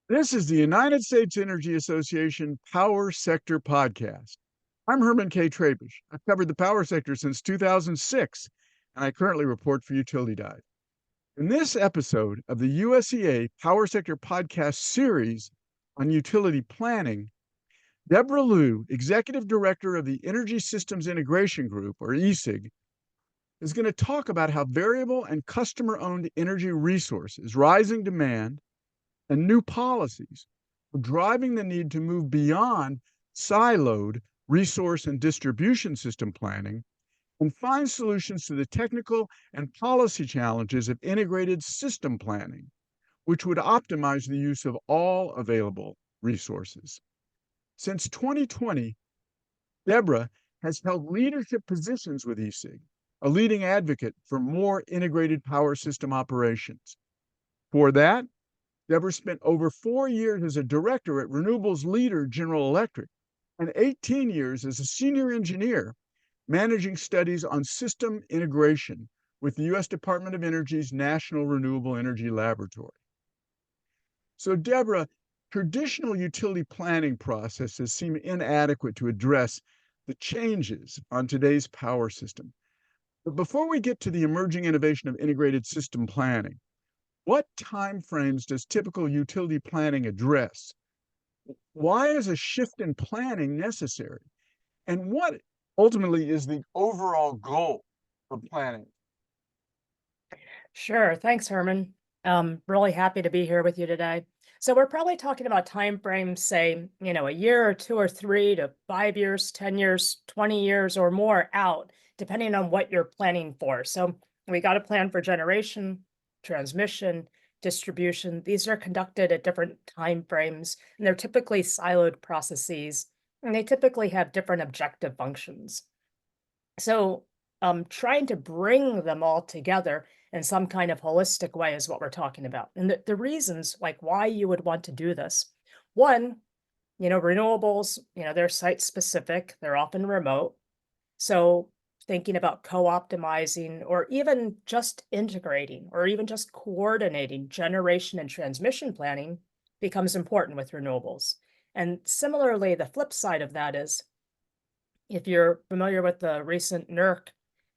This is the United States Energy Association Power Sector Podcast. I'm Herman K. Trabish. I've covered the power sector since 2006, and I currently report for Utility Dive. In this episode of the USEA Power Sector Podcast series on utility planning, Debra Lew, Executive Director of the Energy Systems Integration Group, or ESIG, is going to talk about how variable and customer-owned energy resources, rising demand, and new policies are driving the need to move beyond siloed resource and distribution system planning and find solutions to the technical and policy challenges of integrated system planning, which would optimize the use of all available resources. Since 2020, Debra has held leadership positions with ESIG, a leading advocate for more integrated power system operations. For that, Debra spent over 4 years as a director at renewables leader General Electric and 18 years as a senior engineer managing studies on system integration with the U.S. Department of Energy's National Renewable Energy Laboratory. So, Debra, traditional utility planning processes seem inadequate to address the changes on today's power system. But before we get to the emerging innovation of integrated system planning, what timeframes does typical utility planning address? Why is a shift in planning necessary? And what ultimately is the overall goal of planning? Sure. Thanks, Herman. Really happy to be here with you today. So we're probably talking about time frames, say, a year or 2 or 3 to 5 years, 10 years, 20 years or more out, depending on what you're planning for. So we got to plan for generation, transmission, distribution. These are conducted at different time frames, and they're typically siloed processes, and they typically have different objective functions. So trying to bring them all together in some kind of holistic way is what we're talking about. And the reasons like why you would want to do this. One, renewables, they're site specific, they're often remote. So thinking about co-optimizing or even just integrating or even just coordinating generation and transmission planning becomes important with renewables. And similarly, the flip side of that is if you're familiar with the recent NERC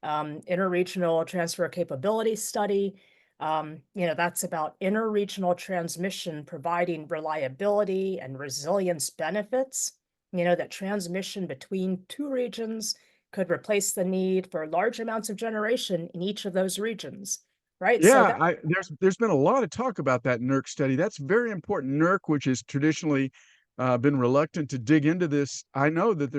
interregional transfer capability study, that's about interregional transmission providing reliability and resilience benefits, that transmission between two regions could replace the need for large amounts of generation in each of those regions, right? So that There's been a lot of talk about that NERC study. That's very important. NERC, which has traditionally been reluctant to dig into this, I know that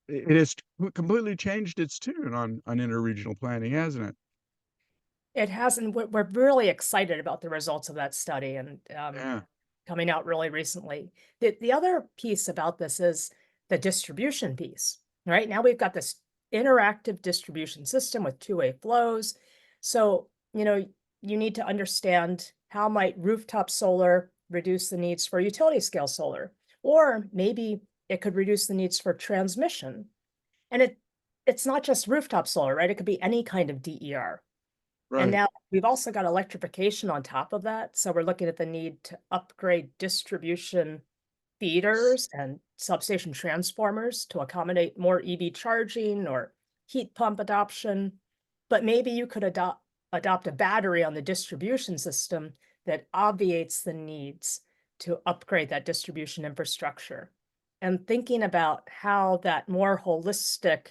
it has completely changed its tune on interregional planning, hasn't it? it hasn't, we're really excited about the results of that study and Yeah. coming out really recently. The other piece about this is the distribution piece, right? Now we've got this interactive distribution system with two-way flows. So, you need to understand how might rooftop solar reduce the needs for utility scale solar, or maybe it could reduce the needs for transmission. And it's not just rooftop solar, right? It could be any kind of DER. And Right. now we've also got electrification on top of that. So we're looking at the need to upgrade distribution feeders and substation transformers to accommodate more EV charging or heat pump adoption. But maybe you could adopt a battery on the distribution system that obviates the needs to upgrade that distribution infrastructure. And thinking about how that more holistic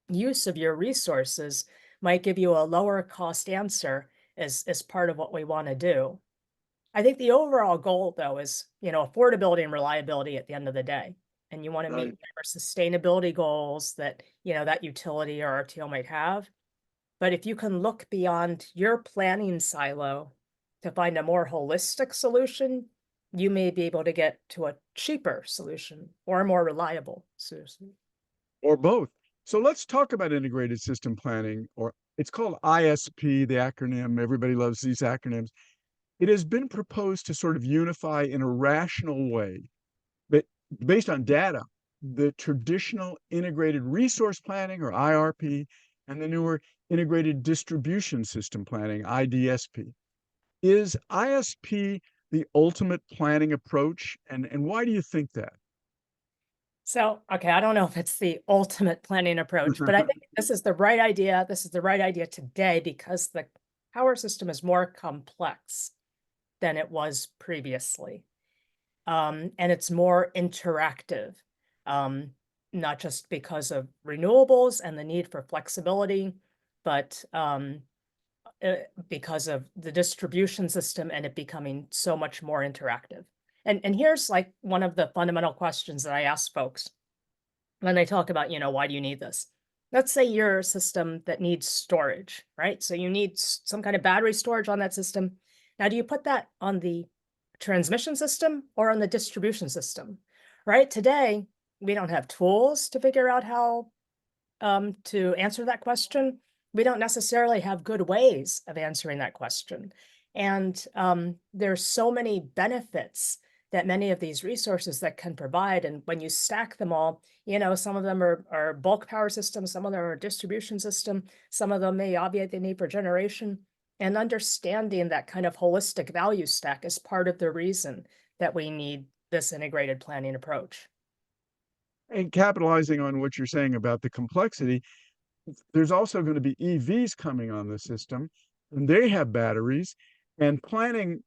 use of your resources might give you a lower cost answer is part of what we want to do. I think the overall goal though is, affordability and reliability at the end of the day. And you want to meet Right. whatever sustainability goals that, that utility or RTO might have. But if you can look beyond your planning silo to find a more holistic solution, you may be able to get to a cheaper solution or a more reliable solution. Or both. So let's talk about integrated system planning, or it's called ISP, the acronym. Everybody loves these acronyms. It has been proposed to sort of unify in a rational way, but based on data, the traditional integrated resource planning, or IRP, and the newer integrated distribution system planning, IDSP. Is ISP the ultimate planning approach? And why do you think that? So, okay, I don't know if it's the ultimate planning approach, but I think this is the right idea. This is the right idea today because the power system is more complex than it was previously. And it's more interactive, um, not just because of renewables and the need for flexibility, but because of the distribution system and it becoming so much more interactive. And here's like one of the fundamental questions that I ask folks when they talk about, why do you need this? Let's say you're a system that needs storage, right? So you need some kind of battery storage on that system. Now, do you put that on the transmission system or on the distribution system? Right? Today, we don't have tools to figure out how to answer that question. We don't necessarily have good ways of answering that question. And there's so many benefits that many of these resources that can provide. And when you stack them all, some of them are bulk power systems, some of them are distribution system, some of them may obviate the need for generation. And understanding that kind of holistic value stack is part of the reason that we need this integrated planning approach. And capitalizing on what you're saying about the complexity, there's also going to be EVs coming on the system, and they have batteries. And planning,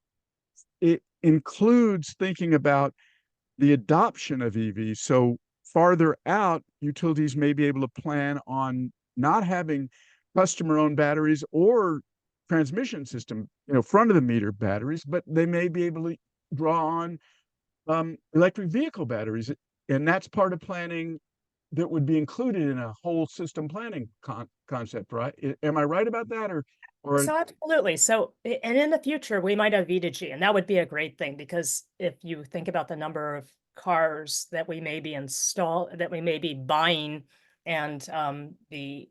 it includes thinking about the adoption of EVs. So farther out, utilities may be able to plan on not having customer-owned batteries or transmission system, front of the meter batteries, but they may be able to draw on electric vehicle batteries. And that's part of planning that would be included in a whole system planning concept, right? Am I right about that, or So absolutely. So, and in the future, we might have V2G, and that would be a great thing because if you think about the number of cars that we may be that we may be buying, and the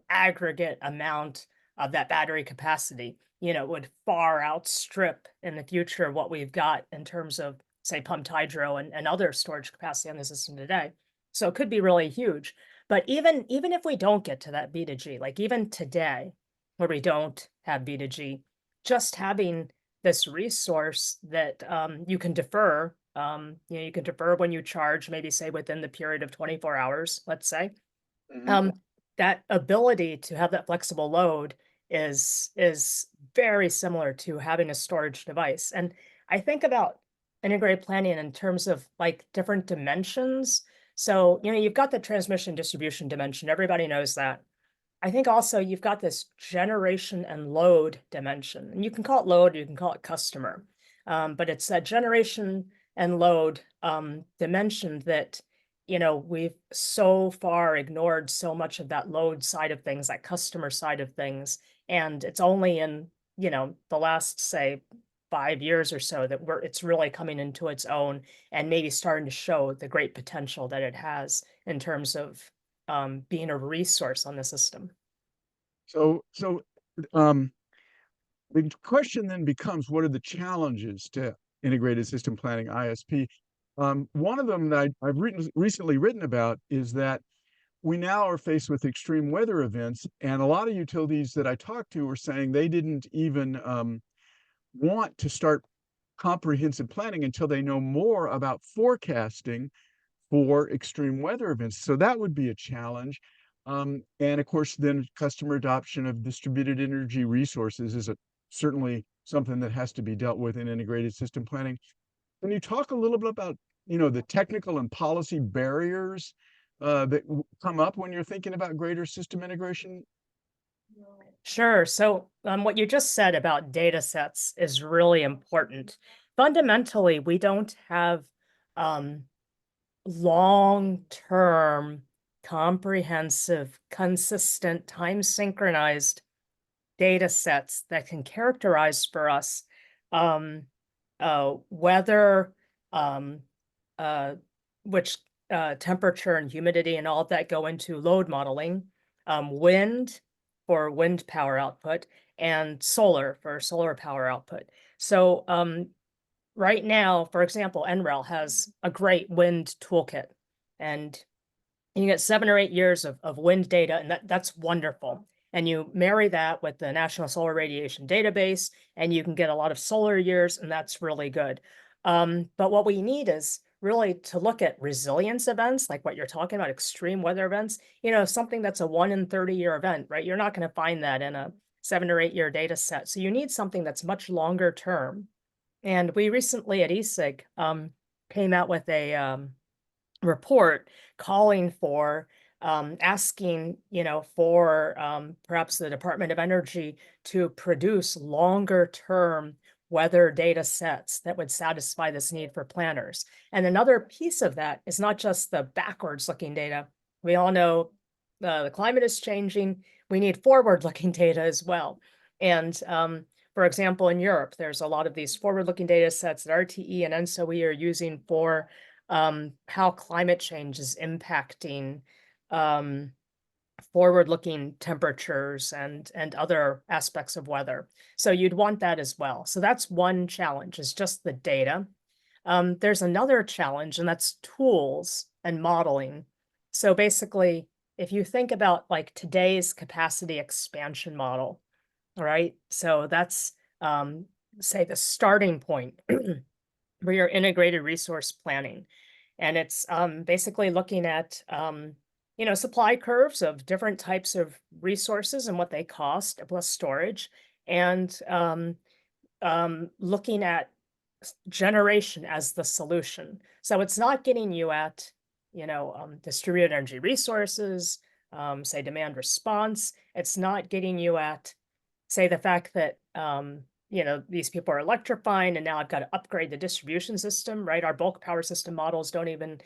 aggregate amount of that battery capacity, would far outstrip in the future what we've got in terms of, say, pumped hydro and other storage capacity on the system today. So it could be really huge. But even if we don't get to that V2G, like even today, where we don't have B2G, just having this resource that you can defer. You can defer when you charge, maybe say within the period of 24 hours, let's say. Mhm. Um, that ability to have that flexible load is very similar to having a storage device. And I think about integrated planning in terms of like different dimensions. So, you've got the transmission distribution dimension. Everybody knows that. I think also you've got this generation and load dimension, and you can call it load, or you can call it customer, but it's that generation and load dimension that we've so far ignored so much of that load side of things, that customer side of things, and it's only in the last say 5 years or so that it's really coming into its own and maybe starting to show the great potential that it has in terms of being a resource on the system. So um, the question then becomes, what are the challenges to integrated system planning, ISP? One of them that I've recently written about is that we now are faced with extreme weather events, and a lot of utilities that I talked to were saying they didn't even want to start comprehensive planning until they know more about forecasting for extreme weather events. So that would be a challenge. And of course, then customer adoption of distributed energy resources is certainly something that has to be dealt with in integrated system planning. Can you talk a little bit about, the technical and policy barriers that come up when you're thinking about greater system integration? Sure. So, what you just said about data sets is really important. Fundamentally, we don't have um, long-term, comprehensive, consistent, time synchronized data sets that can characterize for us um, weather, um, uh, which temperature and humidity and all of that go into load modeling, wind for wind power output, and solar for solar power output. So right now, for example, NREL has a great wind toolkit, and you get 7 or 8 years of wind data, and that's wonderful. And you marry that with the National Solar Radiation Database, and you can get a lot of solar years, and that's really good. But what we need is really to look at resilience events, like what you're talking about, extreme weather events, something that's a 1 in 30-year event, right? You're not going to find that in a 7 or 8 year data set. So you need something that's much longer term. And we recently at ESIG came out with a report calling for asking, for perhaps the Department of Energy to produce longer term weather data sets that would satisfy this need for planners. And another piece of that is not just the backwards looking data. We all know the climate is changing. We need forward looking data as well. And for example, in Europe, there's a lot of these forward looking data sets that RTE and NSOE are using for how climate change is impacting forward-looking temperatures and other aspects of weather. So you'd want that as well. So that's one challenge, is just the data. There's another challenge, and that's tools and modeling. So basically, if you think about like today's capacity expansion model, all right? So that's say the starting point for your integrated resource planning. And it's basically looking at supply curves of different types of resources and what they cost, plus storage, and looking at generation as the solution. So it's not getting you at distributed energy resources, say demand response. It's not getting you at say the fact that these people are electrifying and now I've got to upgrade the distribution system, right? Our bulk power system models don't even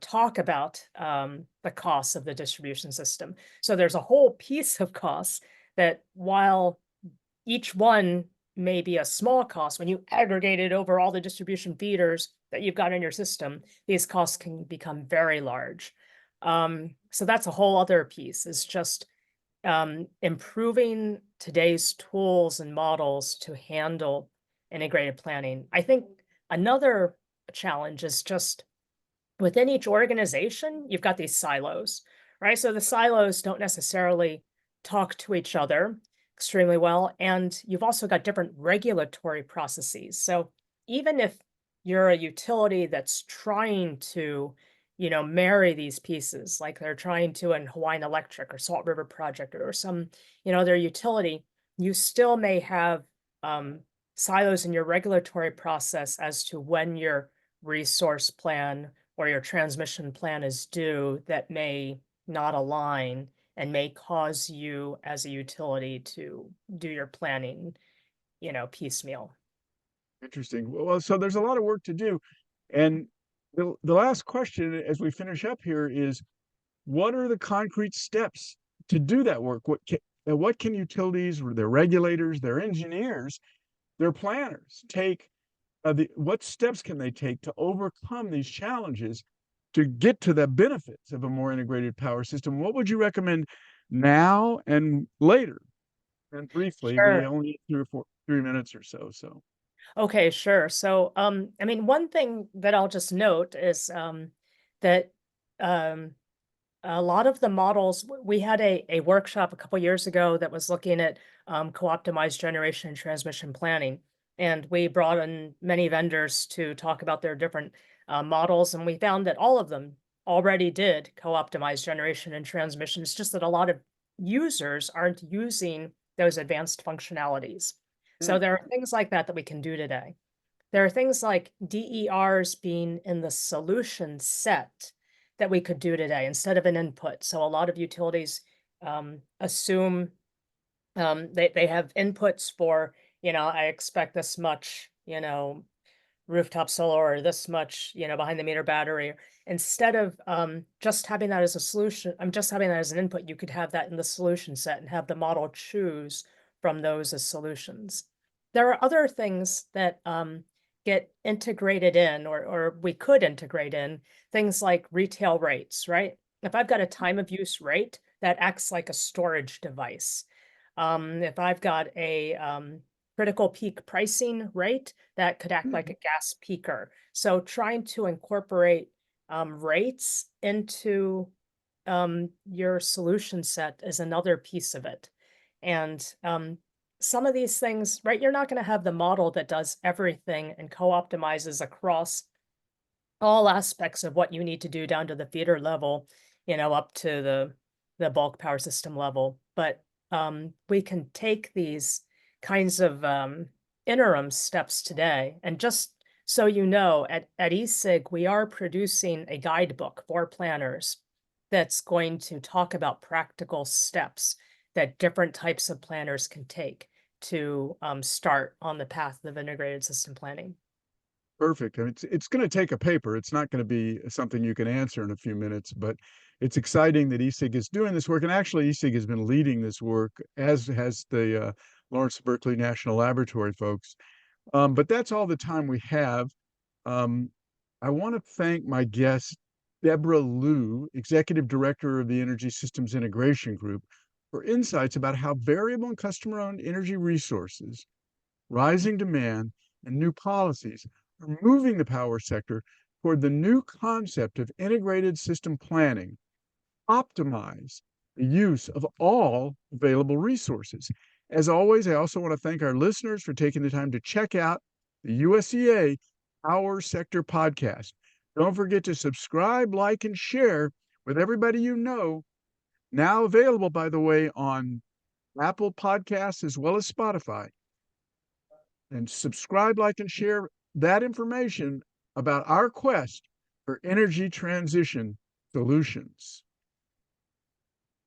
talk about the costs of the distribution system. So there's a whole piece of costs that, while each one may be a small cost, when you aggregate it over all the distribution feeders that you've got in your system, these costs can become very large. So that's a whole other piece, is just improving today's tools and models to handle integrated planning. I think another challenge is just within each organization, you've got these silos, right? So the silos don't necessarily talk to each other extremely well. And you've also got different regulatory processes. So even if you're a utility that's trying to marry these pieces, like they're trying to in Hawaiian Electric or Salt River Project or some, their utility, you still may have silos in your regulatory process as to when your resource plan or your transmission plan is due that may not align and may cause you as a utility to do your planning, piecemeal. Interesting. Well, so there's a lot of work to do. And the last question as we finish up here is, what are the concrete steps to do that work? What can utilities, or their regulators, their engineers, their planners take? What steps can they take to overcome these challenges to get to the benefits of a more integrated power system? What would you recommend now and later? And briefly, we Sure. only have 3 minutes or so. So Okay, sure. So, I mean, one thing that I'll just note is that um, a lot of the models, we had a workshop a couple years ago that was looking at co-optimized generation and transmission planning. And we brought in many vendors to talk about their different models. And we found that all of them already did co-optimized generation and transmission. It's just that a lot of users aren't using those advanced functionalities. So mm, there are things like that that we can do today. There are things like DERs being in the solution set that we could do today instead of an input. So a lot of utilities assume they have inputs for, I expect this much, rooftop solar or this much, behind the meter battery. Instead of just having that as a solution, I'm just having that as an input, you could have that in the solution set and have the model choose from those as solutions. There are other things that get integrated in, or we could integrate in, things like retail rates, right? If I've got a time of use rate that acts like a storage device, if I've got a critical peak pricing rate, that could act like mm, a gas peaker. So trying to incorporate rates into your solution set is another piece of it. And some of these things, right, you're not going to have the model that does everything and co-optimizes across all aspects of what you need to do down to the feeder level, up to the bulk power system level. But we can take these kinds of interim steps today. And just so you know, at ESIG, we are producing a guidebook for planners that's going to talk about practical steps that different types of planners can take to start on the path of integrated system planning. Perfect. And it's going to take a paper. It's not going to be something you can answer in a few minutes, but it's exciting that ESIG is doing this work. And actually, ESIG has been leading this work, as has the Lawrence Berkeley National Laboratory folks. But that's all the time we have. Um, I want to thank my guest, Debra Lew, Executive Director of the Energy Systems Integration Group, for insights about how variable and customer-owned energy resources, rising demand, and new policies are moving the power sector toward the new concept of integrated system planning, optimize the use of all available resources. As always, I also want to thank our listeners for taking the time to check out the USEA Power Sector Podcast. Don't forget to subscribe, like, and share with everybody you know. Now available, by the way, on Apple Podcasts as well as Spotify. And subscribe, like, and share that information about our quest for energy transition solutions.